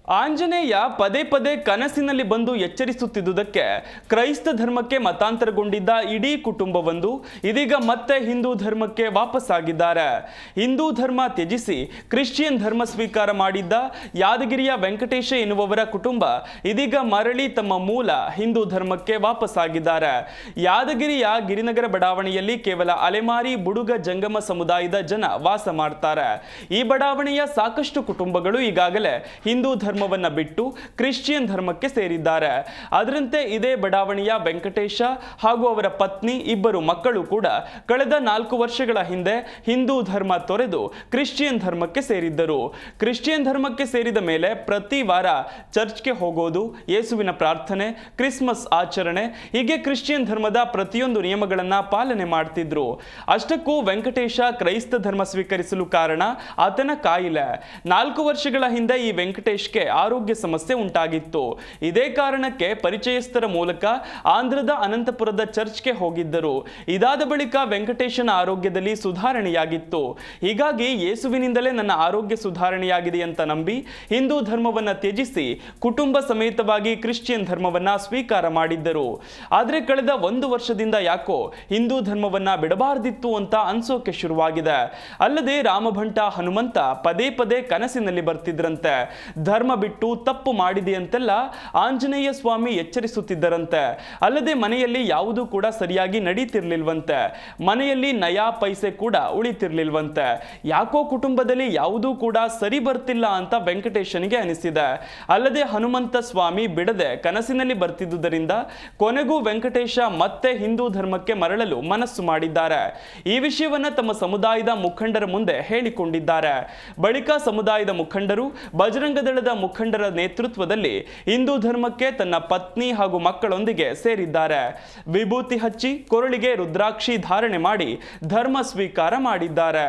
ಆಂಜನೇಯ ಪದೇ ಪದೇ ಕನಸಿನಲ್ಲಿ ಬಂದು ಎಚ್ಚರಿಸುತ್ತಿದ್ದುದಕ್ಕೆ ಕ್ರೈಸ್ತ ಧರ್ಮಕ್ಕೆ ಮತಾಂತರಗೊಂಡಿದ್ದ ಇಡೀ ಕುಟುಂಬವೊಂದು ಇದೀಗ ಮತ್ತೆ ಹಿಂದೂ ಧರ್ಮಕ್ಕೆ ವಾಪಸ್ಸಾಗಿದ್ದಾರೆ. ಹಿಂದೂ ಧರ್ಮ ತ್ಯಜಿಸಿ ಕ್ರಿಶ್ಚಿಯನ್ ಧರ್ಮ ಸ್ವೀಕಾರ ಮಾಡಿದ್ದ ಯಾದಗಿರಿಯ ವೆಂಕಟೇಶ ಎನ್ನುವವರ ಕುಟುಂಬ ಇದೀಗ ಮರಳಿ ತಮ್ಮ ಮೂಲ ಹಿಂದೂ ಧರ್ಮಕ್ಕೆ ವಾಪಸ್ಸಾಗಿದ್ದಾರೆ. ಯಾದಗಿರಿಯ ಗಿರಿನಗರ ಬಡಾವಣೆಯಲ್ಲಿ ಕೇವಲ ಅಲೆಮಾರಿ ಬುಡುಗ ಜಂಗಮ ಸಮುದಾಯದ ಜನ ವಾಸ ಮಾಡ್ತಾರೆ. ಈ ಬಡಾವಣೆಯ ಸಾಕಷ್ಟು ಕುಟುಂಬಗಳು ಈಗಾಗಲೇ ಹಿಂದೂ ಧರ್ಮವನ್ನ ಬಿಟ್ಟು ಕ್ರಿಶ್ಚಿಯನ್ ಧರ್ಮಕ್ಕೆ ಸೇರಿದ್ದಾರೆ. ಅದರಂತೆ ಇದೇ ಬಡಾವಣೆಯ ವೆಂಕಟೇಶ ಹಾಗೂ ಅವರ ಪತ್ನಿ ಇಬ್ಬರು ಮಕ್ಕಳು ಕೂಡ ಕಳೆದ 4 ವರ್ಷಗಳ ಹಿಂದೆ ಹಿಂದೂ ಧರ್ಮ ತೊರೆದು ಕ್ರಿಶ್ಚಿಯನ್ ಧರ್ಮಕ್ಕೆ ಸೇರಿದ್ದರು. ಕ್ರಿಶ್ಚಿಯನ್ ಧರ್ಮಕ್ಕೆ ಸೇರಿದ ಮೇಲೆ ಪ್ರತಿ ವಾರ ಚರ್ಚ್ಗೆ ಹೋಗೋದು, ಯೇಸುವಿನ ಪ್ರಾರ್ಥನೆ, ಕ್ರಿಸ್ಮಸ್ ಆಚರಣೆ ಹೀಗೆ ಕ್ರಿಶ್ಚಿಯನ್ ಧರ್ಮದ ಪ್ರತಿಯೊಂದು ನಿಯಮಗಳನ್ನ ಪಾಲನೆ ಮಾಡ್ತಿದ್ರು. ಅಷ್ಟಕ್ಕೂ ವೆಂಕಟೇಶ ಕ್ರೈಸ್ತ ಧರ್ಮ ಸ್ವೀಕರಿಸಲು ಕಾರಣ ಆತನ ಕಾಯಿಲೆ. 4 ವರ್ಷಗಳ ಹಿಂದೆ ಈ ವೆಂಕಟೇಶ್ಗೆ ಆರೋಗ್ಯ ಸಮಸ್ಯೆ ಉಂಟಾಗಿತ್ತು. ಇದೇ ಕಾರಣಕ್ಕೆ ಪರಿಚಯಸ್ಥರ ಮೂಲಕ ಆಂಧ್ರದ ಅನಂತಪುರದ ಚರ್ಚ್ಗೆ ಹೋಗಿದ್ದರು. ಇದಾದ ಬಳಿಕ ವೆಂಕಟೇಶನ ಆರೋಗ್ಯದಲ್ಲಿ ಸುಧಾರಣೆಯಾಗಿತ್ತು. ಹೀಗಾಗಿ ಯೇಸುವಿನಿಂದಲೇ ನನ್ನ ಆರೋಗ್ಯ ಸುಧಾರಣೆಯಾಗಿದೆ ಅಂತ ನಂಬಿ ಹಿಂದೂ ಧರ್ಮವನ್ನ ತ್ಯಜಿಸಿ ಕುಟುಂಬ ಸಮೇತವಾಗಿ ಕ್ರಿಶ್ಚಿಯನ್ ಧರ್ಮವನ್ನ ಸ್ವೀಕಾರ ಮಾಡಿದ್ದರು. ಆದರೆ ಕಳೆದ 1 ವರ್ಷದಿಂದ ಯಾಕೋ ಹಿಂದೂ ಧರ್ಮವನ್ನ ಬಿಡಬಾರ್ದಿತ್ತು ಅಂತ ಅನ್ಸೋಕೆ ಶುರುವಾಗಿದೆ. ಅಲ್ಲದೆ ರಾಮಭಂಟ ಹನುಮಂತ ಪದೇ ಪದೇ ಕನಸಿನಲ್ಲಿ ಬರ್ತಿದ್ರಂತೆ. ಧರ್ಮ ಬಿಟ್ಟು ತಪ್ಪು ಮಾಡಿದೆಯಂತೆಲ್ಲ ಆಂಜನೇಯ ಸ್ವಾಮಿ ಎಚ್ಚರಿಸುತ್ತಿದ್ದರಂತೆ. ಅಲ್ಲದೆ ಮನೆಯಲ್ಲಿ ಯಾವುದೂ ಕೂಡ ಸರಿಯಾಗಿ ನಡೀತಿರ್ಲಿಲ್ವಂತೆ. ಮನೆಯಲ್ಲಿ ನಯಾ ಪೈಸೆ ಕೂಡ ಉಳಿತಿರ್ಲಿಲ್ವಂತೆ. ಯಾಕೋ ಕುಟುಂಬದಲ್ಲಿ ಯಾವುದೂ ಕೂಡ ಸರಿ ಬರ್ತಿಲ್ಲ ಅಂತ ವೆಂಕಟೇಶನಿಗೆ ಅನಿಸಿದೆ. ಅಲ್ಲದೆ ಹನುಮಂತ ಸ್ವಾಮಿ ಬಿಡದೆ ಕನಸಿನಲ್ಲಿ ಬರ್ತಿದ್ದುದರಿಂದ ಕೊನೆಗೂ ವೆಂಕಟೇಶ ಮತ್ತೆ ಹಿಂದೂ ಧರ್ಮಕ್ಕೆ ಮರಳಲು ಮನಸ್ಸು ಮಾಡಿದ್ದಾರೆ. ಈ ವಿಷಯವನ್ನ ತಮ್ಮ ಸಮುದಾಯದ ಮುಖಂಡರ ಮುಂದೆ ಹೇಳಿಕೊಂಡಿದ್ದಾರೆ. ಬಳಿಕ ಸಮುದಾಯದ ಮುಖಂಡರು ಬಜರಂಗ ದಳದ ಮುಖಂಡರ ನೇತೃತ್ವದಲ್ಲಿ ಹಿಂದೂ ಧರ್ಮಕ್ಕೆ ತನ್ನ ಪತ್ನಿ ಹಾಗೂ ಮಕ್ಕಳೊಂದಿಗೆ ಸೇರಿದ್ದಾರೆ. ವಿಭೂತಿ ಹಚ್ಚಿ ಕೊರಳಿಗೆ ರುದ್ರಾಕ್ಷಿ ಧಾರಣೆ ಮಾಡಿ ಧರ್ಮ ಸ್ವೀಕಾರ ಮಾಡಿದ್ದಾರೆ.